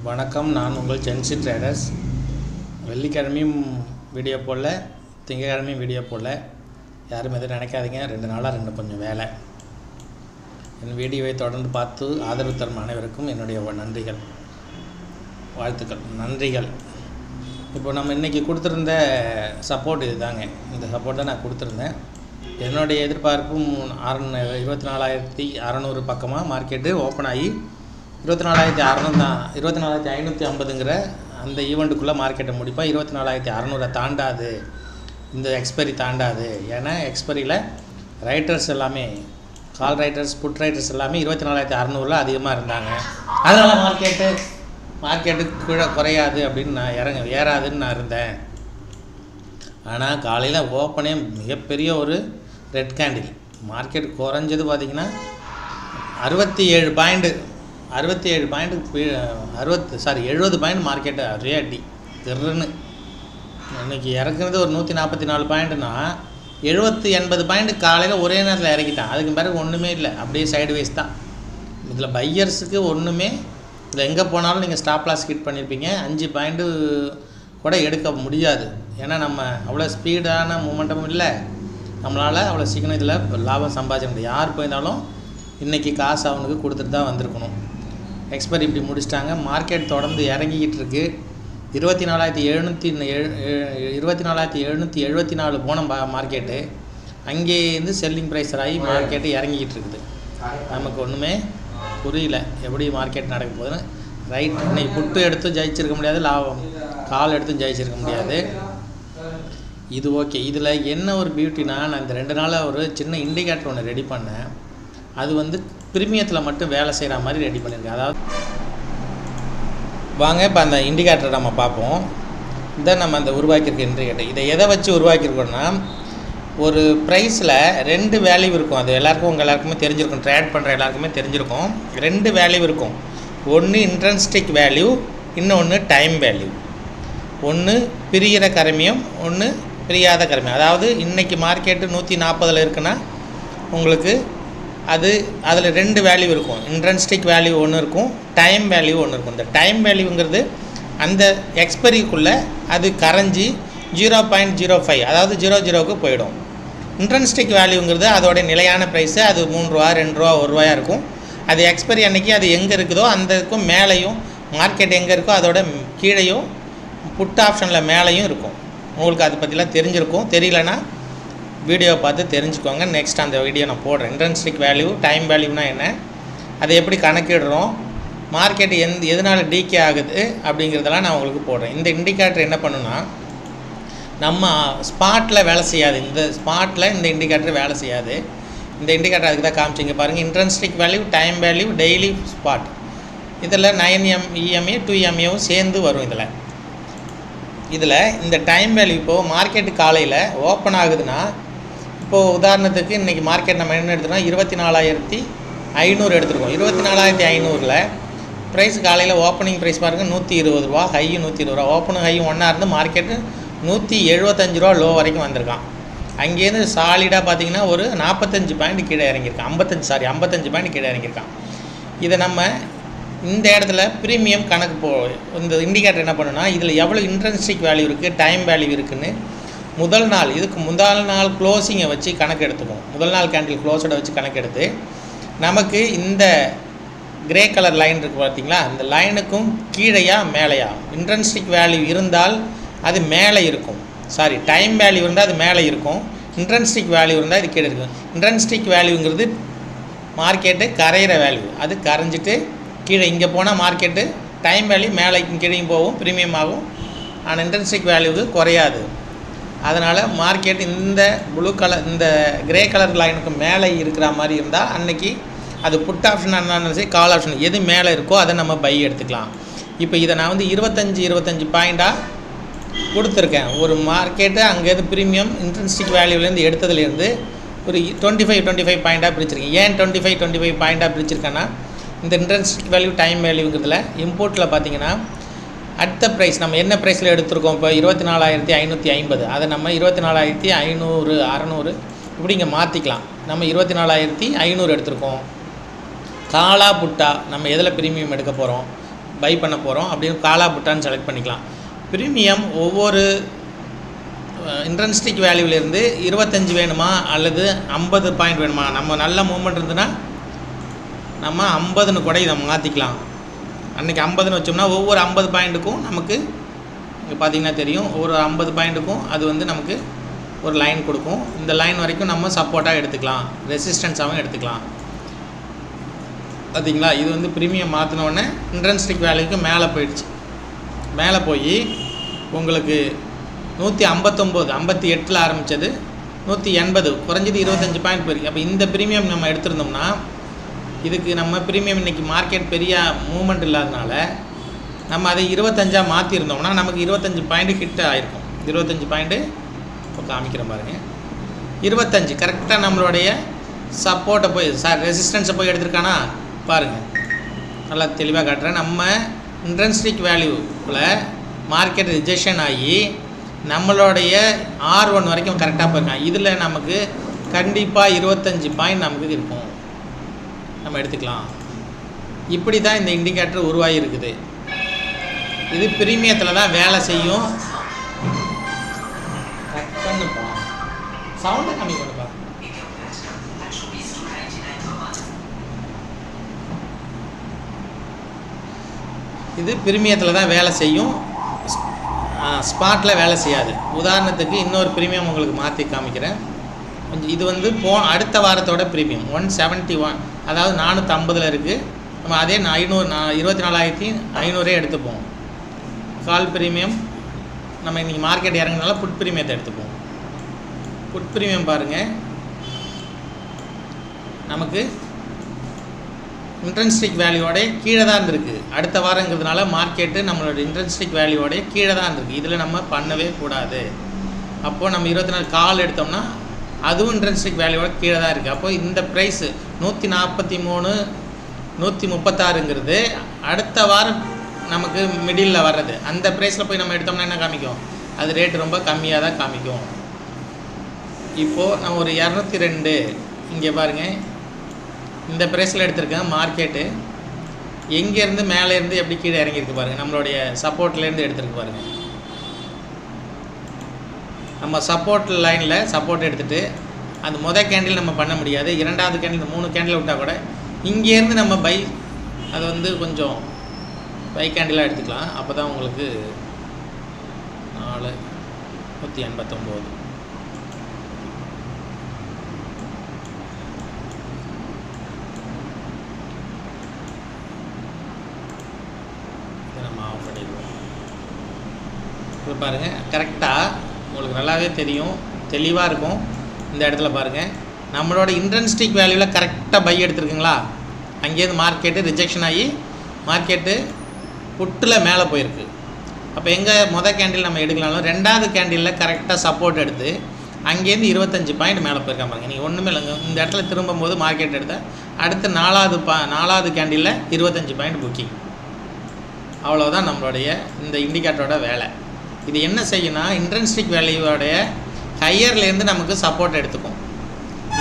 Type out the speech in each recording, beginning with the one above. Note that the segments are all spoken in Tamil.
வணக்கம். நான் உங்கள் ஜென்சி ட்ரேடர்ஸ். வெள்ளிக்கிழமையும் வீடியோ போடல, திங்கக்கிழமையும் வீடியோ போடல. யாரும் எதுவும் நினைக்காதீங்க. 2 நாளாக கொஞ்சம் வேலை. என் வீடியோவை தொடர்ந்து பார்த்து ஆதரவு தரும் அனைவருக்கும் என்னுடைய நன்றிகள், வாழ்த்துக்கள், நன்றிகள். இப்போ நம்ம இன்றைக்கி கொடுத்துருந்த சப்போர்ட் இது தாங்க. இந்த சப்போர்ட் தான் நான் கொடுத்துருந்தேன். என்னுடைய எதிர்பார்ப்பும் 24,600 பக்கமாக மார்க்கெட்டு ஓப்பன் ஆகி 24,600 தான், 24,550ங்கிற அந்த ஈவெண்ட்டுக்குள்ளே மார்க்கெட்டை முடிப்போம். 24,600 தாண்டாது, இந்த எக்ஸ்பைரி தாண்டாது. ஏன்னா எக்ஸ்பைரியில் ரைட்டர்ஸ் எல்லாமே, கால் ரைட்டர்ஸ், புட் ரைட்டர்ஸ் எல்லாமே 24,600 அதிகமாக இருந்தாங்க. அதனால் மார்க்கெட்டு கீழே குறையாது அப்படின்னு நான் ஏறாதுன்னு நான் இருந்தேன். ஆனால் காலையில் ஓப்பனே மிகப்பெரிய ஒரு ரெட் கேண்டில். மார்க்கெட் குறைஞ்சது பார்த்திங்கன்னா 67 பாயிண்ட் மார்க்கெட்டு ஒரே அடி திருன்னு. இன்றைக்கி இறக்குறது ஒரு 144 பாயிண்ட்னா 70-80 பாயிண்ட் காலையில் ஒரே நேரத்தில் இறக்கிட்டான். அதுக்கு பிறகு ஒன்றுமே இல்லை, அப்படியே சைடுவேஸ் தான். இதில் பையர்ஸுக்கு ஒன்றுமே இதில் எங்கே போனாலும் நீங்கள் ஸ்டாப் லாஸ் ஹிட் பண்ணியிருப்பீங்க. 5 பாயிண்ட்டு கூட எடுக்க முடியாது. ஏன்னா நம்ம அவ்வளோ ஸ்பீடான மூமெண்ட்டும் இல்லை, நம்மளால் அவ்வளோ சீக்கிரம் இதில் லாபம் சம்பாதிக்க முடியாது. யார் போயிருந்தாலும் இன்றைக்கி காசு அவனுக்கு கொடுத்துட்டு தான் வந்திருக்கணும். எக்ஸ்பைரி இப்படி முடிச்சிட்டாங்க. மார்க்கெட் தொடர்ந்து இறங்கிக்கிட்டு இருக்குது. 24,774 போன மார்க்கெட்டு அங்கேருந்து செல்லிங் ப்ரைஸர் ஆகி மார்க்கெட்டு இறங்கிக்கிட்டு இருக்குது. நமக்கு ஒன்றுமே புரியல எப்படி மார்க்கெட் நடக்க போகுதுன்னு. ரைட், இன்னைக்கு புட்டு எடுத்து ஜெயிச்சிருக்க முடியாது, லாபம் கால் எடுத்து ஜெயிச்சிருக்க முடியாது. இது ஓகே. இதில் என்ன ஒரு பியூட்டினா, நான் இந்த 2 நாளாக ஒரு சின்ன இண்டிகேட்டர் ஒன்று ரெடி பண்ணேன். அது ப்ரீமியத்தில் மட்டும் வேலை செய்கிற மாதிரி ரெடி பண்ணியிருக்கேன். அதாவது வாங்க இப்போ அந்த இண்டிகேட்டரை நம்ம பார்ப்போம். இதை நம்ம அந்த உருவாக்கியிருக்க இண்டிகேட்டர், இதை எதை வச்சு உருவாக்கியிருக்கோன்னா, ஒரு ப்ரைஸில் 2 வேல்யூ இருக்கும். அது உங்கள் எல்லாருக்குமே தெரிஞ்சிருக்கும், ட்ரேட் பண்ணுற எல்லாருக்குமே தெரிஞ்சிருக்கும். 2 வேல்யூ இருக்கும். ஒன்று இன்ட்ரென்ஸ்டிக் வேல்யூ, இன்னொன்று டைம் வேல்யூ. ஒன்று பிரிகிற கரமியம், ஒன்று பிரியாத கரமியம். அதாவது இன்றைக்கி மார்க்கெட்டு 140 இருக்குன்னா உங்களுக்கு அதில் 2 வேல்யூ இருக்கும். இன்ட்ரென்ஸ்டிக் வேல்யூ ஒன்று இருக்கும், டைம் வேல்யூ ஒன்று இருக்கும். இந்த டைம் வேல்யூங்கிறது அந்த எக்ஸ்பைரிக்குள்ளே அது கரைஞ்சி 0.05, அதாவது 00க்கு போயிடும். இன்ட்ரென்ஸ்டிக் வேல்யூங்கிறது அதோட நிலையான ப்ரைஸு, அது 3 ரூபா, 2 ரூபா, 1 ரூபாயாக இருக்கும். அது எக்ஸ்பைரி அன்றைக்கி அது எங்கே இருக்குதோ அந்த இருக்கும் மேலேயும், மார்க்கெட் எங்கே இருக்கோ அதோட கீழேயும், புட் ஆப்ஷனில் மேலேயும் இருக்கும். உங்களுக்கு அதை பற்றிலாம் தெரிஞ்சிருக்கும். தெரியலனா வீடியோவை பார்த்து தெரிஞ்சுக்கோங்க. நெக்ஸ்ட் அந்த வீடியோ நான் போடுறேன். இன்ட்ரென்ஸ்டிக் வேல்யூ, டைம் வேல்யூனா என்ன, அதை எப்படி கணக்கிடுறோம், மார்க்கெட் எதனால் டீகே ஆகுது அப்படிங்கிறதெல்லாம் நான் உங்களுக்கு போடுறேன். இந்த இண்டிகேட்டர் என்ன பண்ணுன்னா, நம்ம ஸ்பாட்டில் வேலை செய்யாது. இந்த ஸ்பாட்டில் இந்த இண்டிகேட்டர் வேலை செய்யாது. இந்த இண்டிகேட்டர் அதுக்கு தான் காமிச்சிங்க பாருங்கள். Intrinsic value, time value, daily spot, இதில் 9 EMA 2 EMAவும் சேர்ந்து வரும். இதில் இந்த டைம் வேல்யூ இப்போது மார்க்கெட்டு காலையில் ஓப்பன் ஆகுதுன்னா, இப்போது உதாரணத்துக்கு இன்றைக்கி மார்க்கெட் நம்ம என்ன எடுத்துருக்கோம், 24,500 எடுத்துருக்கோம். 24,500ல் ப்ரைஸ் காலையில் ஓப்பனிங் ப்ரைஸ் பாருங்கள் 120 ரூபா, ஹை 120 ரூபா. ஓப்பனும் ஹை ஒன்றா இருந்து மார்க்கெட்டு 175 ரூபா லோ வரைக்கும் வந்திருக்கான். அங்கேருந்து சாலிடாக பார்த்தீங்கன்னா ஒரு 45 பாயிண்ட் கீழே இறங்கியிருக்கான். 55 பாயிண்ட் கீழே இறங்கியிருக்கான். இதை நம்ம இந்த இடத்துல ப்ரீமியம் கணக்கு இந்த இண்டிகேட்டர் என்ன பண்ணுன்னா, இதில் எவ்வளோ இன்ட்ரென்ஸ்டிக் வேல்யூ இருக்குது, டைம் வேல்யூ இருக்குதுன்னு முதல் நாள் க்ளோசிங்கை வச்சு கணக்கு எடுத்துக்கும். முதல் நாள் கேண்டில் க்ளோஸோட வச்சு கணக்கு எடுத்து நமக்கு இந்த கிரே கலர் லைன் இருக்குது பார்த்தீங்களா, இந்த லைனுக்கும் கீழேயா மேலேயா, இன்ட்ரென்ஸ்டிக் வேல்யூ இருந்தால் அது மேலே இருக்கும், டைம் வேல்யூ இருந்தால் அது மேலே இருக்கும், இன்ட்ரென்ஸ்டிக் வேல்யூ இருந்தால் இது கீழே இருக்கும். இன்ட்ரென்ஸ்டிக் வேல்யூங்கிறது மார்க்கெட்டு கரையிற வேல்யூ, அது கரைஞ்சிட்டு கீழே இங்கே போனால் மார்க்கெட்டு டைம் வேல்யூ மேலே கீழேயும் போகும், ப்ரீமியம் ஆகும். ஆனால் இன்ட்ரென்ஸ்டிக் வேல்யூ குறையாது. அதனால் மார்க்கெட் இந்த ப்ளூ கலர், இந்த கிரே கலர் லைனுக்கு மேலே இருக்கிற மாதிரி இருந்தால் அன்றைக்கி அது புட் ஆப்ஷனாக இருந்தாலும் சரி, கால் ஆப்ஷன் எது மேலே இருக்கோ அதை நம்ம பை எடுத்துக்கலாம். இப்போ இதை நான் 25 பாயிண்ட்டாக கொடுத்துருக்கேன். ஒரு மார்க்கெட்டு அங்கேருந்து ப்ரீமியம் இன்ட்ரென்ஸ்டிக் வேல்யூலேருந்து எடுத்ததுலேருந்து ஒரு 25 பாயிண்ட்டாக பிரிச்சிருக்கேன். ஏன் 25 பாயிண்ட்டாக பிரிச்சிருக்கேன்னா, இந்த இன்ட்ரென்ஸ்டிக் வேல்யூ, டைம் வேல்யூங்கிறதுல இம்போர்ட்டில் பார்த்தீங்கன்னா அடுத்த ப்ரைஸ் நம்ம என்ன ப்ரைஸில் எடுத்திருக்கோம், இப்போ 24,550, அதை நம்ம 24,500, 600 இப்படி இங்கே மாற்றிக்கலாம். நம்ம 24,500 எடுத்திருக்கோம். காலா புட்டா நம்ம எதில் ப்ரீமியம் எடுக்க போகிறோம், பை பண்ண போகிறோம் அப்படின்னு காலா புட்டான்னு செலக்ட் பண்ணிக்கலாம். ப்ரீமியம் ஒவ்வொரு இன்ட்ரென்ஸ்டிக் வேல்யூவிலேருந்து 25 வேணுமா அல்லது 50 பாயிண்ட் வேணுமா, நம்ம நல்ல மூவ்மெண்ட் இருந்ததுன்னா நம்ம 50ன்னு கூட இதை மாற்றிக்கலாம். அன்றைக்கி 50ன்னு வச்சோம்னா ஒவ்வொரு 50 பாயிண்ட்டுக்கும் நமக்கு இங்கே பார்த்திங்கன்னா தெரியும், ஒரு 50 பாயிண்ட்டுக்கும் அது வந்து நமக்கு ஒரு லைன் கொடுக்கும். இந்த லைன் வரைக்கும் நம்ம சப்போர்ட்டாக எடுத்துக்கலாம், ரெசிஸ்டன்ஸாகவும் எடுத்துக்கலாம். பார்த்திங்களா, இது வந்து ப்ரீமியம் மாற்றினோடனே இன்ட்ரென்ஸ்டிக் வேல்யூக்கு மேலே போயிடுச்சு. மேலே போய் உங்களுக்கு 159 58 ஆரம்பித்தது 180 குறைஞ்சது 25 பாயிண்ட் போயிருக்கு. அப்போ இந்த ப்ரீமியம் நம்ம எடுத்திருந்தோம்னா இதுக்கு நம்ம ப்ரீமியம் இன்றைக்கி மார்க்கெட் பெரிய மூவ்மெண்ட் இல்லாதனால நம்ம அதை 25 மாற்றிருந்தோம்னா நமக்கு 25 பாயிண்ட்டு ஹிட் ஆகிருக்கும். 25 பாயிண்ட்டு இப்போ காமிக்கிற பாருங்க, 25 கரெக்டாக நம்மளுடைய சப்போர்ட்டை போய் ரெசிஸ்டன்ஸை போய் எடுத்துருக்கானா பாருங்கள், நல்லா தெளிவாக காட்டுறேன். நம்ம இன்ட்ரென்ஸ்டிக் வேல்யூவில் மார்க்கெட் ரிஜெக்ஷன் ஆகி நம்மளுடைய R1 வரைக்கும் கரெக்டாக போயிருக்கான். இதில் நமக்கு கண்டிப்பாக 25 பாயிண்ட் நமக்கு இருக்கும், நம்ம எடுத்துக்கலாம். இப்படி தான் இந்த இண்டிகேட்டர் உருவாகி இருக்குது. இது ப்ரீமியத்தில் தான் வேலை செய்யும். சவுண்டை கம்மி பண்ணுப்பா. இது ப்ரீமியத்தில் தான் வேலை செய்யும், ஸ்பாட்டில் வேலை செய்யாது. உதாரணத்துக்கு இன்னொரு ப்ரீமியம் உங்களுக்கு மாற்றி காமிக்கிறேன். கொஞ்சம் இது வந்து அடுத்த வாரத்தோட ப்ரீமியம் 171, அதாவது 450 இருக்குது. நம்ம அதே 24,500 எடுத்துப்போம். கால் ப்ரீமியம் நம்ம இன்றைக்கி மார்க்கெட் இறங்கினால புட் ப்ரீமியத்தை எடுத்துப்போம். புட் ப்ரீமியம் பாருங்கள், நமக்கு இன்ட்ரென்ஸ்டிக் வேல்யூவோட கீழே தான் இருந்திருக்கு. அடுத்த வாரங்கிறதுனால மார்க்கெட்டு நம்மளோட இன்ட்ரென்ஸ்டிக் வேல்யூவோட கீழே தான் இருந்திருக்கு. இதில் நம்ம பண்ணவே கூடாது. அப்போது நம்ம 24 கால் எடுத்தோம்னா அதுவும் இன்ட்ரென்ஸ்டிக் வேல்யூவோட கீழே தான் இருக்குது. அப்போது இந்த ப்ரைஸு 143 136ங்கிறது அடுத்த வாரம் நமக்கு மிடில் வர்றது. அந்த ப்ரைஸில் போய் நம்ம எடுத்தோம்னா என்ன காமிக்கும், அது ரேட்டு ரொம்ப கம்மியாக தான் காமிக்கும். இப்போது நான் ஒரு 202 இங்கே பாருங்கள், இந்த ப்ரைஸில் எடுத்திருக்கேன். மார்க்கெட்டு எங்கேருந்து மேலேருந்து எப்படி கீழே இறங்கியிருக்கு பாருங்கள், நம்மளுடைய சப்போர்ட்லேருந்து எடுத்துருக்கு பாருங்கள். நம்ம சப்போர்ட் லைனில் சப்போர்ட் எடுத்துகிட்டு அந்த மொதல் கேண்டில் நம்ம பண்ண முடியாது, இரண்டாவது கேண்டில் 3 கேண்டில் விட்டால் கூட இங்கேருந்து நம்ம பை அது வந்து கொஞ்சம் பை கேண்டிலாக எடுத்துக்கலாம். அப்போ தான் உங்களுக்கு 489 நம்ம ஆஃப் பண்ணிடுவோம். இப்போ பாருங்கள், கரெக்டாக உங்களுக்கு நல்லாவே தெரியும், தெளிவாக இருக்கும். இந்த இடத்துல பாருங்கள், நம்மளோட இன்ட்ரென்ஸ்டிக் வேல்யூவில் கரெக்டாக பை எடுத்துருக்குங்களா, அங்கேருந்து மார்க்கெட்டு ரிஜெக்ஷன் ஆகி மார்க்கெட்டு புட்டில் மேலே போயிருக்கு. அப்போ எங்கே மொதல் கேண்டில் நம்ம எடுக்கலாம்னு ரெண்டாவது கேண்டிலில் கரெக்டாக சப்போர்ட் எடுத்து அங்கேருந்து 25 பாயிண்ட் மேலே போயிருக்கா பாருங்க. நீங்கள் ஒன்றுமே இல்லைங்க, இந்த இடத்துல திரும்பும்போது மார்க்கெட் எடுத்தால் அடுத்த நாலாவது கேண்டிலில் 25 பாயிண்ட் புக்கிங். அவ்வளோதான் நம்மளுடைய இந்த இண்டிகேட்டரோட வேலை. இது என்ன செய்யும்னா இன்ட்ரென்ஸ்டிக் வேல்யூவோடைய ஹையர்லேருந்து நமக்கு சப்போர்ட் எடுத்துக்கும்.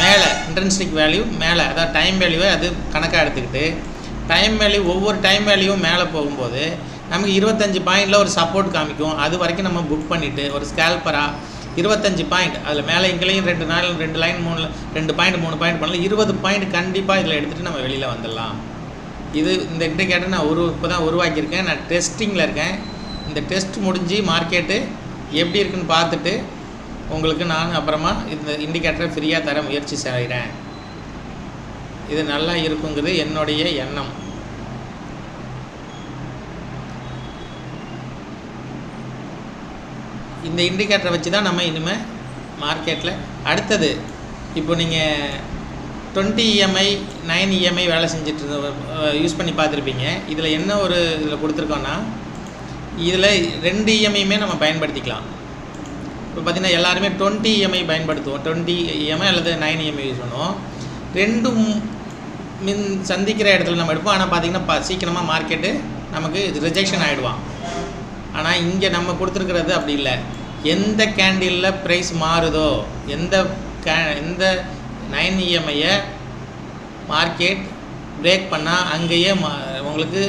மேலே இன்ட்ரென்ஸ்டிக் வேல்யூ மேலே, அதாவது டைம் வேல்யூவை அது கணக்காக எடுத்துக்கிட்டு டைம் வேல்யூ ஒவ்வொரு டைம் வேல்யூவும் மேலே போகும்போது நமக்கு 25 பாயிண்டில் ஒரு சப்போர்ட் காமிக்கும். அது வரைக்கும் நம்ம புக் பண்ணிவிட்டு ஒரு ஸ்கேல்பராக 25 பாயிண்ட் அதில் மேலே இங்கேயும் 2 லைன் 2 பாயிண்ட் 3 பாயிண்ட் பண்ணலாம், 20 பாயிண்ட் கண்டிப்பாக இதில் எடுத்துகிட்டு நம்ம வெளியில் வந்துடலாம். இது இந்த இண்டிகேட்டர் நான் இப்போ தான் உருவாக்கியிருக்கேன். நான் டெஸ்டிங்கில் இருக்கேன். இந்த டெஸ்ட் முடிஞ்சு மார்க்கெட்டு எப்படி இருக்குன்னு பார்த்துட்டு உங்களுக்கு நான் அப்புறமா இந்த இண்டிகேட்டரை ஃப்ரீயாக தர முயற்சி செய்கிறேன். இது நல்லா இருக்குங்கிறது என்னுடைய எண்ணம். இந்த இண்டிகேட்டரை வச்சு தான் நம்ம இனிமேல் மார்க்கெட்டில் அடுத்தது இப்போ நீங்கள் 20 EMI 9 EMI வேலை செஞ்சுட்டு யூஸ் பண்ணி பார்த்துருப்பீங்க. இதில் என்ன ஒரு இதில் கொடுத்துருக்கோன்னா இதில் 2 EMIயுமே நம்ம பயன்படுத்திக்கலாம். இப்போ பார்த்திங்கன்னா எல்லாருமே 20 EMI பயன்படுத்துவோம், 20 EMI அல்லது 9 EMI யூஸ் பண்ணுவோம். ரெண்டும் சந்திக்கிற இடத்துல நம்ம எடுப்போம். ஆனால் பார்த்திங்கன்னா சீக்கிரமாக மார்க்கெட்டு நமக்கு ரிஜெக்ஷன் ஆகிடுவான். ஆனால் இங்கே நம்ம கொடுத்துருக்கிறது அப்படி இல்லை. எந்த கேண்டிலில் ப்ரைஸ் மாறுதோ, எந்த 9 EMIயை மார்க்கெட் பிரேக் பண்ணால் அங்கேயே உங்களுக்கு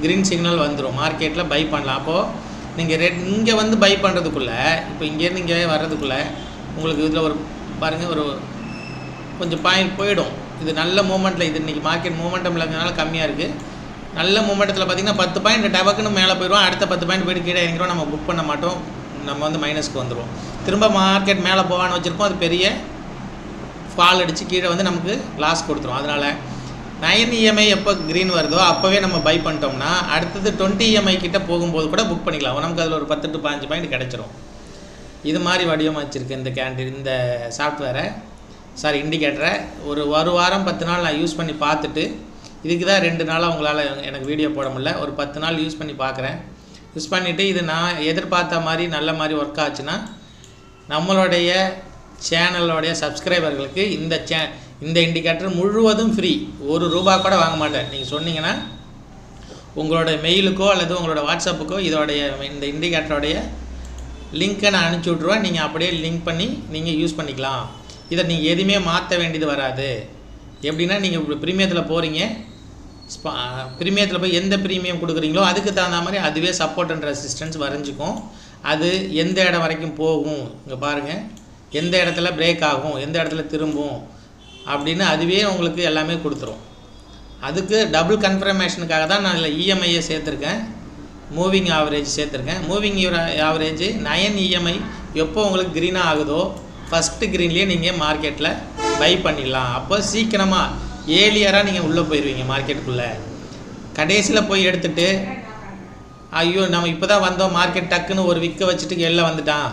க்ரீன் சிக்னல் வந்துடும், மார்க்கெட்டில் பை பண்ணலாம். அப்போது நீங்கள் இங்கே வந்து பை பண்ணுறதுக்குள்ளே, இப்போ இங்கேருந்து இங்கே வர்றதுக்குள்ளே உங்களுக்கு இதில் ஒரு பாருங்கள் ஒரு கொஞ்சம் பாயிண்ட் போயிடும். இது நல்ல மூமெண்ட்டில், இது இன்றைக்கி மார்க்கெட் மூமெண்டம் இல்லைங்கனால கம்மியாக இருக்குது. நல்ல மூமெண்டத்தில் பார்த்திங்கன்னா 10 பாயிண்ட் டபக்குன்னு மேலே போயிடுவோம், அடுத்த 10 பாயிண்ட் போய்ட்டு கீழே இறங்கிறோம், நம்ம புக் பண்ண மாட்டோம், நம்ம வந்து மைனஸ்க்கு வந்துடுவோம். திரும்ப மார்க்கெட் மேலே போகான்னு வச்சுருப்போம், அது பெரிய ஃபால் அடித்து கீழே வந்து நமக்கு லாஸ் கொடுத்துரும். அதனால் 9 EMI எப்போ க்ரீன் வருதோ அப்போவே நம்ம பை பண்ணிட்டோம்னா அடுத்தது 20 EMI கிட்டே போகும்போது கூட புக் பண்ணிக்கலாம். நமக்கு அதில் ஒரு 10 to 15 பாயிண்ட் கிடச்சிரும். இது மாதிரி வடிவமைச்சிருக்கு இந்த சாஃப்ட்வேரை, இண்டிகேட்டரை. ஒரு வாரம் 10 நாள் நான் யூஸ் பண்ணி பார்த்துட்டு, இதுக்கு தான் 2 நாளாக உங்களால் எனக்கு வீடியோ போட முடியல, ஒரு 10 நாள் யூஸ் பண்ணி பார்க்குறேன். யூஸ் பண்ணிவிட்டு இது நான் எதிர்பார்த்த மாதிரி நல்ல மாதிரி ஒர்க் ஆச்சுன்னா நம்மளுடைய சேனலோடைய சப்ஸ்கிரைபர்களுக்கு இந்த இண்டிகேட்டர் முழுவதும் ஃப்ரீ, ₹1 கூட வாங்க மாட்டேன். நீங்கள் சொன்னீங்கன்னா உங்களோட மெயிலுக்கோ அல்லது உங்களோட வாட்ஸ்அப்புக்கோ இந்த இண்டிகேட்டரோடைய லிங்க்கை நான் அனுப்பிச்சி விட்ருவேன். நீங்கள் அப்படியே லிங்க் பண்ணி நீங்கள் யூஸ் பண்ணிக்கலாம். இதை நீங்கள் எதுவுமே மாற்ற வேண்டியது வராது. எப்படின்னா நீங்கள் இப்போ ப்ரீமியத்தில் போகிறீங்க, ப்ரீமியத்தில் போய் எந்த ப்ரீமியம் கொடுக்குறீங்களோ அதுக்கு தகுந்த மாதிரி அதுவே சப்போர்ட் அண்ட் ரெசிஸ்டன்ஸ் வரைஞ்சிக்கும். அது எந்த இடம் வரைக்கும் போகும், இங்கே பாருங்கள், எந்த இடத்துல பிரேக் ஆகும், எந்த இடத்துல திரும்பும் அப்படின்னு அதுவே உங்களுக்கு எல்லாமே கொடுத்துரும். அதுக்கு டபுள் கன்ஃபர்மேஷனுக்காக தான் நான் இதில் இஎம்ஐயை சேர்த்துருக்கேன், மூவிங் ஆவரேஜ் சேர்த்துருக்கேன். மூவிங் ஆவரேஜ் 9 EMI எப்போ உங்களுக்கு க்ரீனாக ஆகுதோ ஃபஸ்ட்டு க்ரீன்லேயே நீங்கள் மார்க்கெட்டில் பை பண்ணிடலாம். அப்போ சீக்கிரமாக ஏர்லியராக நீங்கள் உள்ளே போயிடுவீங்க மார்க்கெட்டுக்குள்ளே. கடைசியில் போய் எடுத்துகிட்டு ஐயோ நம்ம இப்போ தான் வந்தோம், மார்க்கெட் டக்குன்னு ஒரு விற்க வச்சுட்டு வெளில வந்துட்டான்,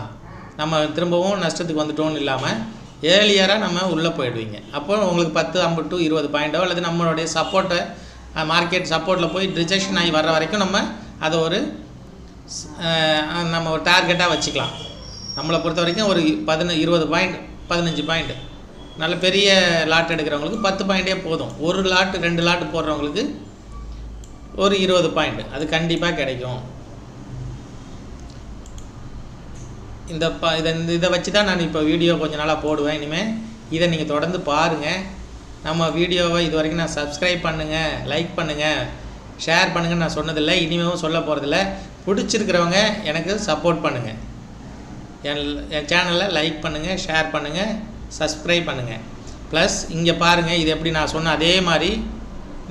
நம்ம திரும்பவும் நஷ்டத்துக்கு வந்துட்டோன்னு இல்லாமல் ஏர்லியராக நம்ம உள்ளே போயிடுவீங்க. அப்போ உங்களுக்கு 10, 50 to 20 பாயிண்டோ அல்லது நம்மளுடைய சப்போர்ட்டை மார்க்கெட் சப்போர்ட்டில் போய் ரிஜெக்ஷன் ஆகி வர்ற வரைக்கும் நம்ம அதை நம்ம ஒரு டார்கெட்டாக வச்சுக்கலாம். நம்மளை பொறுத்த வரைக்கும் ஒரு 20 பாயிண்ட் 15 பாயிண்ட் நல்ல பெரிய லாட் எடுக்கிறவங்களுக்கு 10 பாயிண்டே போதும். ஒரு லாட் 2 லாட் போடுறவங்களுக்கு ஒரு 20 பாயிண்ட் அது கண்டிப்பாக கிடைக்கும். இதை வச்சு தான் நான் இப்போ வீடியோ கொஞ்ச நாளாக போடுவேன். இனிமேல் இதை நீங்கள் தொடர்ந்து பாருங்கள். நம்ம வீடியோவை இது வரைக்கும் நான் சப்ஸ்கிரைப் பண்ணுங்கள், லைக் பண்ணுங்கள், ஷேர் பண்ணுங்கன்னு நான் சொன்னதில்லை, இனிமேலும் சொல்ல போகிறதில்ல. பிடிச்சிருக்கிறவங்க எனக்கு சப்போர்ட் பண்ணுங்கள், என் சேனலை லைக் பண்ணுங்கள், ஷேர் பண்ணுங்கள், சப்ஸ்கிரைப் பண்ணுங்கள். ப்ளஸ் இங்கே பாருங்கள், இது எப்படி நான் சொன்ன அதே மாதிரி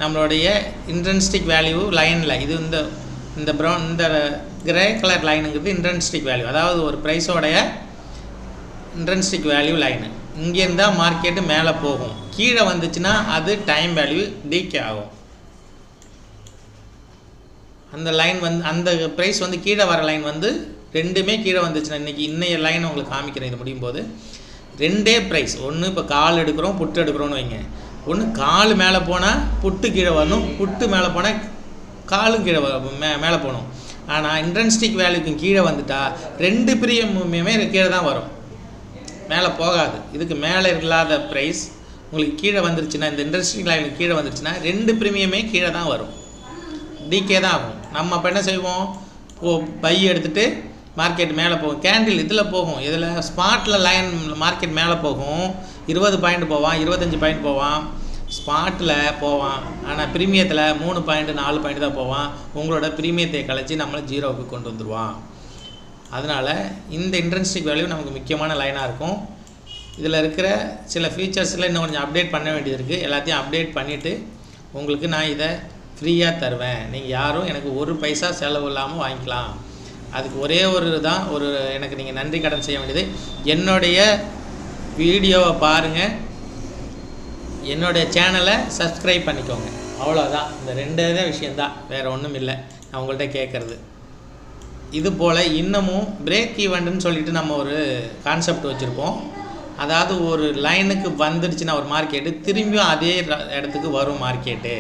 நம்மளுடைய இன்ட்ரென்ஸ்டிக் வேல்யூ லைனில் இது இந்த ப்ரௌன் இந்த கிரே கலர் லைனுங்கிறது இன்ட்ரென்ஸ்டிக் வேல்யூ, அதாவது ஒரு ப்ரைஸோடைய இன்ட்ரென்ஸ்டிக் வேல்யூ லைனு. இங்கேருந்து தான் மார்க்கெட்டு மேலே போகும், கீழே வந்துச்சுன்னா அது டைம் வேல்யூ டீகே ஆகும். அந்த லைன் அந்த ப்ரைஸ் கீழே வர லைன் ரெண்டுமே கீழே வந்துச்சுன்னா இன்னைய லைன் உங்களுக்கு காமிக்கிறேன். இது முடியும் போது 2 ப்ரைஸ், ஒன்று இப்போ கால் எடுக்கிறோம் புட்டு எடுக்கிறோன்னு வைங்க, ஒன்று கால் மேலே போனால் புட்டு கீழே வரணும், புட்டு மேலே போனால் காலும் கீழே மேலே போகணும். ஆனால் இன்ட்ரென்ஸ்டிக் வேல்யூக்கு கீழே வந்துட்டால் 2 ப்ரீமியமே கீழே தான் வரும், மேலே போகாது. இதுக்கு மேலே இல்லாத ப்ரைஸ் உங்களுக்கு கீழே வந்துருச்சுன்னா, இந்த இன்ட்ரென்ஸ்டிக் லைனுக்கு கீழே வந்துருச்சுன்னா 2 ப்ரீமியமே கீழே தான் வரும், டிகே தான் ஆகும். நம்ம அப்போ என்ன செய்வோம், பை எடுத்துகிட்டு மார்க்கெட் மேலே போகும். கேண்டில் இதில் போகும், இதில் ஸ்பாட்டில் லைன் மார்க்கெட் மேலே போகும், 20 பாயிண்ட் போவான், 25 பாயிண்ட் போவான், ஸ்பாட்டில் போவான். ஆனால் ப்ரீமியத்தில் 3 பாயிண்ட் 4 பாயிண்ட் தான் போவான். உங்களோட ப்ரீமியத்தை கழிச்சு நம்மளை 0க்கு கொண்டு வந்துடுவான். அதனால் இந்த இன்ட்ரென்ஸ்டிக் வேல்யூ நமக்கு முக்கியமான லைனாக இருக்கும். இதில் இருக்கிற சில ஃபீச்சர்ஸில் இன்னும் கொஞ்சம் அப்டேட் பண்ண வேண்டியது இருக்குது. எல்லாத்தையும் அப்டேட் பண்ணிவிட்டு உங்களுக்கு நான் இதை ஃப்ரீயாக தருவேன். நீங்கள் யாரும் எனக்கு 1 பைசா செலவு இல்லாமல் வாங்கிக்கலாம். அதுக்கு ஒரே எனக்கு நீங்கள் நன்றி கடன் செய்ய வேண்டியது, என்னுடைய வீடியோவை பாருங்கள், என்னுடைய சேனலை சப்ஸ்கிரைப் பண்ணிக்கோங்க, அவ்வளோதான். இந்த 2 விஷயந்தான், வேறு ஒன்றும் இல்லை நான் உங்கள்கிட்ட கேட்குறது. இது போல் இன்னமும் பிரேக் ஈவெண்ட்டுன்னு சொல்லிட்டு நம்ம ஒரு கான்செப்ட் வச்சுருப்போம். அதாவது ஒரு லைனுக்கு வந்துடுச்சுன்னா ஒரு மார்க்கெட்டு திரும்பியும் அதே இடத்துக்கு வரும் மார்க்கெட்டு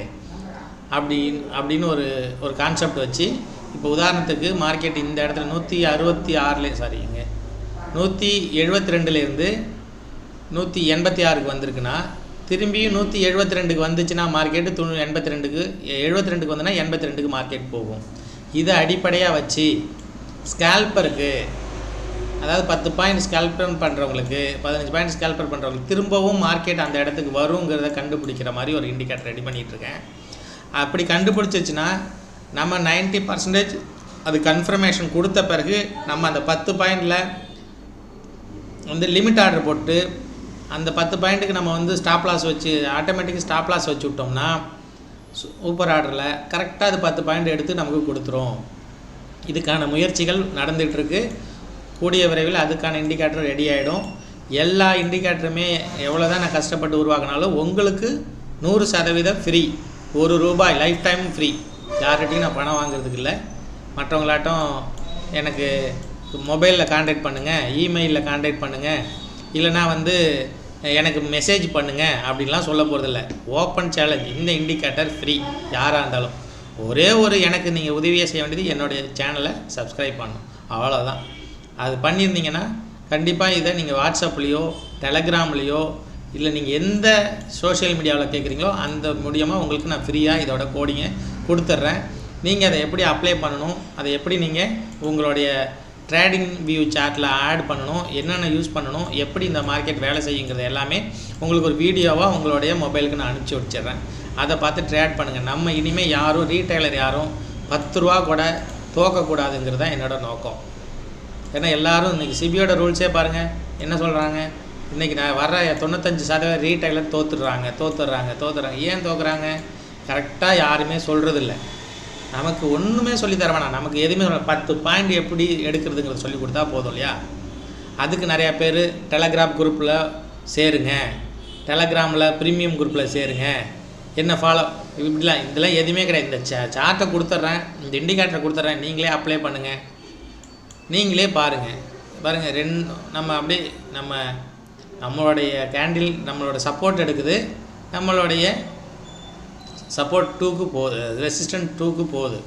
அப்படின்னு ஒரு கான்செப்ட் வச்சு, இப்போ உதாரணத்துக்கு மார்க்கெட் இந்த இடத்துல 172லேருந்து 186க்கு வந்திருக்குன்னா, திரும்பியும் 172க்கு வந்துச்சுன்னா மார்க்கெட்டு 72க்கு வந்துன்னா 82க்கு மார்க்கெட் போகும். இதை அடிப்படையாக வச்சு ஸ்கேல்பருக்கு, அதாவது 10 பாயிண்ட் ஸ்கேல்பர் பண்ணுறவங்களுக்கு, 15 பாயிண்ட் ஸ்கேல்பர் பண்ணுறவங்களுக்கு திரும்பவும் மார்க்கெட் அந்த இடத்துக்கு வருங்கிறத கண்டுபிடிக்கிற மாதிரி ஒரு இண்டிகேட்டர் ரெடி பண்ணிகிட்ருக்கேன். அப்படி கண்டுபிடிச்சிச்சுன்னா நம்ம 90% அது கன்ஃபர்மேஷன் கொடுத்த பிறகு நம்ம அந்த 10 பாயிண்டில் வந்து லிமிட் ஆர்டர் போட்டு அந்த 10 பாயிண்ட்டுக்கு நம்ம வந்து ஸ்டாப் லாஸ் வச்சு ஆட்டோமேட்டிக் ஸ்டாப் லாஸ் வச்சு விட்டோம்னா சூப்பர் ஆர்டரில் கரெக்டாக அது 10 பாயிண்ட் எடுத்து நமக்கு கொடுத்துரும். இதுக்கான முயற்சிகள் நடந்துகிட்ருக்கு. கூடிய விரைவில் அதுக்கான இண்டிகேட்டர் ரெடி ஆகிடும். எல்லா இண்டிகேட்டருமே எவ்வளோ தான் நான் கஷ்டப்பட்டு உருவாக்கினாலும் உங்களுக்கு 100% ஃப்ரீ. ₹1 life time free. யார்கிட்டையும் நான் பணம் வாங்குறதுக்கு இல்லை. மற்றவங்களாட்டம் எனக்கு மொபைலில் கான்டாக்ட் பண்ணுங்கள், இமெயிலில் கான்டாக்ட் பண்ணுங்கள், இல்லைனா வந்து எனக்கு மெசேஜ் பண்ணுங்கள் அப்படின்லாம் சொல்ல போகிறதில்ல. Open challenge. இந்த இண்டிகேட்டர் ஃப்ரீ. யாராக இருந்தாலும் ஒரே ஒரு எனக்கு நீங்கள் உதவியை செய்ய வேண்டியது என்னுடைய சேனலை சப்ஸ்கிரைப் பண்ணணும், அவ்வளோதான். அது பண்ணியிருந்தீங்கன்னா கண்டிப்பாக இதை நீங்கள் வாட்ஸ்அப்லேயோ டெலகிராம்லேயோ இல்லை நீங்கள் எந்த சோஷியல் மீடியாவில் கேட்குறீங்களோ அந்த மூலியமாக உங்களுக்கு நான் ஃப்ரீயாக இதோட கோடிங்கை கொடுத்துட்றேன். நீங்கள் அதை எப்படி அப்ளை பண்ணணும், அதை எப்படி நீங்கள் உங்களுடைய ட்ரேடிங் வியூ சார்ட்டில் ஆட் பண்ணணும், என்னென்ன யூஸ் பண்ணணும், எப்படி இந்த மார்க்கெட் வேலை செய்யுங்கிறது எல்லாமே உங்களுக்கு ஒரு வீடியோவாக உங்களுடைய மொபைலுக்கு நான் அனுப்பிச்சி வச்சிடுறேன். அதை பார்த்து ட்ரேட் பண்ணுங்கள். நம்ம இனிமேல் யாரும் ரீட்டைலர் யாரும் ₹10 கூட தோக்கக்கூடாதுங்கிறது தான் என்னோடய நோக்கம். ஏன்னா எல்லோரும் இன்றைக்கி சிபியோட ரூல்ஸே பாருங்கள் என்ன சொல்கிறாங்க. இன்றைக்கி நான் வர்ற 95% ரீட்டைலர் தோத்துடுறாங்க. ஏன் தோக்குறாங்க? கரெக்டாக யாருமே சொல்கிறதில்ல. நமக்கு ஒன்றுமே சொல்லித்தர வேணாம். நமக்கு எதுவுமே 10 பாயிண்ட் எப்படி எடுக்கிறதுங்கிறத சொல்லி கொடுத்தா போதும் இல்லையா? அதுக்கு நிறையா பேர் டெலகிராம் குரூப்பில் சேருங்க, டெலகிராமில் ப்ரீமியம் குரூப்பில் சேருங்க, என்ன ஃபாலோ இப்படிலாம் இதெல்லாம் எதுவுமே கிடையாது. இந்த சார்ட்டை கொடுத்துட்றேன், இந்த இண்டிகேட்டரை கொடுத்துட்றேன், நீங்களே அப்ளை பண்ணுங்கள், நீங்களே பாருங்கள். நம்ம அப்படியே நம்மளுடைய கேண்டில் நம்மளோட சப்போர்ட் எடுக்குது, நம்மளுடைய சப்போர்ட் 2க்கு போகுது, ரெசிஸ்டன்ட் 2க்கு போகுது.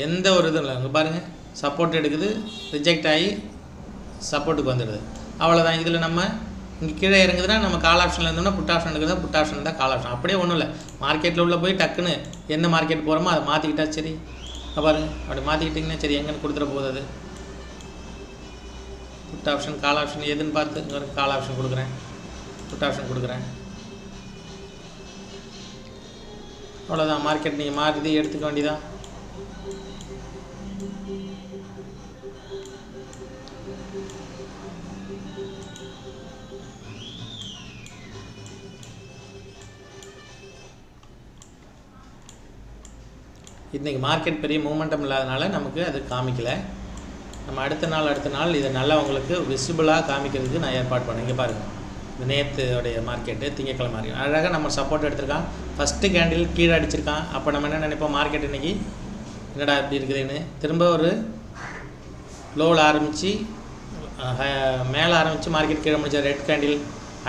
எந்த ஒரு இதுவும் இல்லை. இங்கே பாருங்கள், சப்போர்ட் எடுக்குது, ரிஜெக்ட் ஆகி சப்போர்ட்டுக்கு வந்துடுது, அவ்வளோதான். இதில் நம்ம இங்கே கீழே இறங்குதுன்னா நம்ம கால் ஆப்ஷனில் இருந்தோம்னா புட் ஆப்ஷன் எடுக்குதுன்னா புட் ஆப்ஷன் தான் கால் ஆப்ஷன். அப்படியே ஒன்றும் இல்லை. மார்க்கெட்டில் உள்ள போய் டக்குன்னு எந்த மார்க்கெட் போகிறோமோ அதை மாற்றிக்கிட்டா சரி. பாருங்கள், அப்படி மாற்றிக்கிட்டிங்கன்னா சரி, எங்கன்னு கொடுத்துட போகுது அது. புட் ஆப்ஷன் கால் ஆப்ஷன் எதுன்னு பார்த்து இங்கே கால் ஆப்ஷன் கொடுக்குறேன், புட் ஆப்ஷன் கொடுக்குறேன், அவ்வளோதான். மார்க்கெட் நீங்கள் மாற்றி எடுத்துக்க வேண்டியதான். இன்றைக்கி மார்க்கெட் பெரிய மூமெண்டம் இல்லாதனால நமக்கு அது காமிக்கலை. நம்ம அடுத்த நாள் இதை நல்லா உங்களுக்கு விசிபிளாக காமிக்கிறதுக்கு நான் ஏற்பாடு பண்ணேன். இங்கே பாருங்கள், இந்த நேற்றுடைய மார்க்கெட்டு திங்கக்கிழமை மார்க்கெட் அழகாக நம்ம சப்போர்ட் எடுத்திருக்கான். ஃபஸ்ட்டு கேண்டில் கீழே அடிச்சிருக்கான். அப்போ நம்ம என்ன நினைப்போம், மார்க்கெட் இன்றைக்கி என்னடா இப்படி இருக்குதுன்னு. திரும்ப ஒரு லோவில் ஆரம்பித்து மேலே ஆரம்பித்து மார்க்கெட் கீழே முடிச்ச ரெட் கேண்டில்.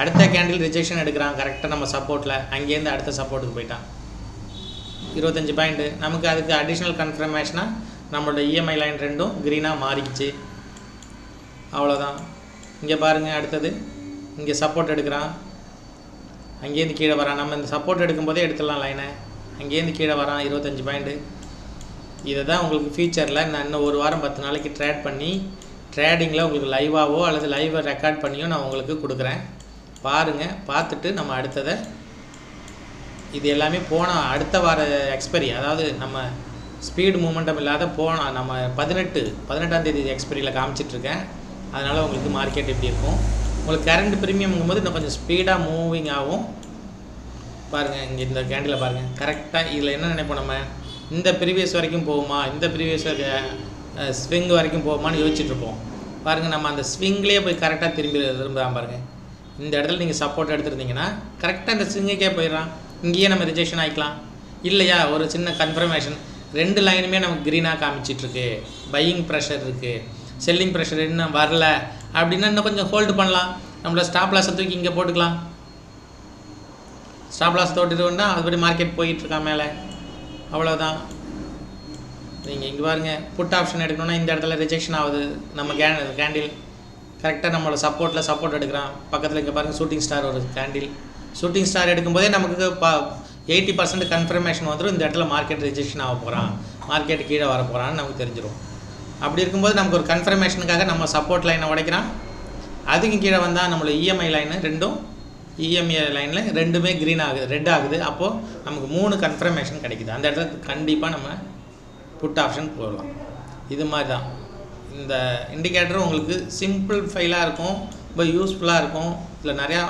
அடுத்த கேண்டில் ரிஜெக்ஷன் எடுக்கிறான் கரெக்டாக நம்ம சப்போர்ட்டில். அங்கேருந்து அடுத்த சப்போர்ட்டுக்கு போயிட்டான் 25 பாயிண்ட்டு. நமக்கு அதுக்கு அடிஷ்னல் கன்ஃபர்மேஷனாக நம்மளோட இஎம்ஐ லைன் ரெண்டும் க்ரீனாக மாறிடுச்சு, அவ்வளோதான். இங்கே பாருங்கள், அடுத்தது இங்கே சப்போர்ட் எடுக்கிறான், அங்கேருந்து கீழே வரான். நம்ம இந்த சப்போர்ட் எடுக்கும்போதே எடுத்துடலாம் லைனை. அங்கேருந்து கீழே வரான் 25 பாயிண்ட்டு. இதை தான் உங்களுக்கு ஃபியூச்சரில் நான் இன்னும் ஒரு வாரம் 10 நாளைக்கு ட்ரேட் பண்ணி ட்ரேடிங்கில் உங்களுக்கு லைவாவோ அல்லது லைவை ரெக்கார்ட் பண்ணியோ நான் உங்களுக்கு கொடுக்குறேன். பாருங்கள், பார்த்துட்டு நம்ம அடுத்ததை இது எல்லாமே போனால் அடுத்த வார எக்ஸ்பைரி, அதாவது நம்ம ஸ்பீடு மூமெண்டம் இல்லாத போனால் நம்ம 18ஆம் தேதி எக்ஸ்பைரியில் காமிச்சிட்ருக்கேன். அதனால் உங்களுக்கு மார்க்கெட் எப்படி இருக்கும். உங்களுக்கு கரண்ட் ப்ரீமியம்ங்கும்போது இன்னும் கொஞ்சம் ஸ்பீடாக மூவிங் ஆகும். பாருங்கள், இங்கே இந்த கேண்டில் பாருங்கள் கரெக்டாக. இதில் என்ன நினைப்போம், நம்ம இந்த ப்ரீவியஸ் வரைக்கும் போகுமா, இந்த ப்ரீவியஸ் ஸ்விங் வரைக்கும் போகுமான்னு யோசிச்சுட்ருப்போம். பாருங்கள், நம்ம அந்த ஸ்விங்லேயே போய் கரெக்டாக திரும்பலாம் பாருங்கள். இந்த இடத்துல நீங்கள் சப்போர்ட் எடுத்துருந்தீங்கன்னா கரெக்டாக இந்த ஸ்விங்குக்கே போயிடலாம். இங்கேயே நம்ம ரிஜெக்ஷன் ஆகிக்கலாம். இல்லையா, ஒரு சின்ன கன்ஃபர்மேஷன் 2 லைனுமே நமக்கு க்ரீனாக காமிச்சிட்ருக்கு. பையிங் ப்ரெஷர் இருக்குது, செல்லிங் ப்ரெஷர் இன்னும் வரல அப்படின்னா இன்னும் கொஞ்சம் ஹோல்டு பண்ணலாம். நம்மளோட ஸ்டாப் லாஸை தூக்கி இங்கே போட்டுக்கலாம். ஸ்டாப் லாஸ் தோட்டுருவோன்னா அதுபடி மார்க்கெட் போயிட்டுருக்கா மேலே, அவ்வளோதான். நீங்கள் இங்கே பாருங்கள், புட் ஆப்ஷன் எடுக்கணுன்னா இந்த இடத்துல ரிஜெக்ஷன் ஆகுது. நம்ம கேண்டில் கரெக்டாக நம்மளோட சப்போர்ட் எடுக்கிறான். பக்கத்தில் இங்கே பாருங்கள், ஷூட்டிங் ஸ்டார் ஒரு கேண்டில். ஷூட்டிங் ஸ்டார் எடுக்கும்போதே நமக்கு 80% கன்ஃபர்மேஷன் வந்துடும். இந்த இடத்துல மார்க்கெட் ரிஜெக்ஷன் ஆக போகிறான், மார்க்கெட் கீழே வர போகிறான்னு நமக்கு தெரிஞ்சிடும். அப்படி இருக்கும்போது நமக்கு ஒரு கன்ஃபர்மேஷனுக்காக நம்ம சப்போர்ட் லைனை உடைக்கிறான். அதுக்கு கீழே வந்தால் நம்மளோட இஎம்ஐ லைனு ரெண்டும் இஎம்ஐ லைனில் ரெண்டுமே க்ரீன் ஆகுது, ரெட் ஆகுது. அப்போது நமக்கு 3 கன்ஃபர்மேஷன் கிடைக்குது. அந்த இடத்துல கண்டிப்பாக நம்ம புட் ஆப்ஷன் போடலாம். இது மாதிரி தான் இந்த இண்டிகேட்டர் உங்களுக்கு சிம்பிள் ஃபைலாக இருக்கும், ரொம்ப யூஸ்ஃபுல்லாக இருக்கும். இதில் நிறையா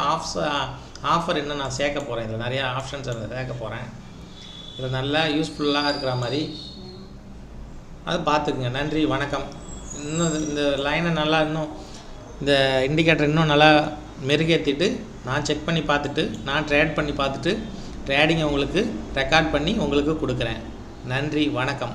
ஆஃபர் இன்னும் நான் சேர்க்க போகிறேன், இதில் நிறையா ஆப்ஷன்ஸ் சேர்க்க போகிறேன். இதில் நல்லா யூஸ்ஃபுல்லாக இருக்கிற மாதிரி அதை பார்த்துக்குங்க. நன்றி, வணக்கம். இன்னும் இந்த லைனை நல்லா இன்னும் இந்த இண்டிகேட்டர் இன்னும் நல்லா மெருகேற்றிட்டு நான் செக் பண்ணி பார்த்துட்டு நான் ட்ரேட் பண்ணி பார்த்துட்டு ட்ரேடிங்கை உங்களுக்கு ரெக்கார்ட் பண்ணி உங்களுக்கு கொடுக்குறேன். நன்றி, வணக்கம்.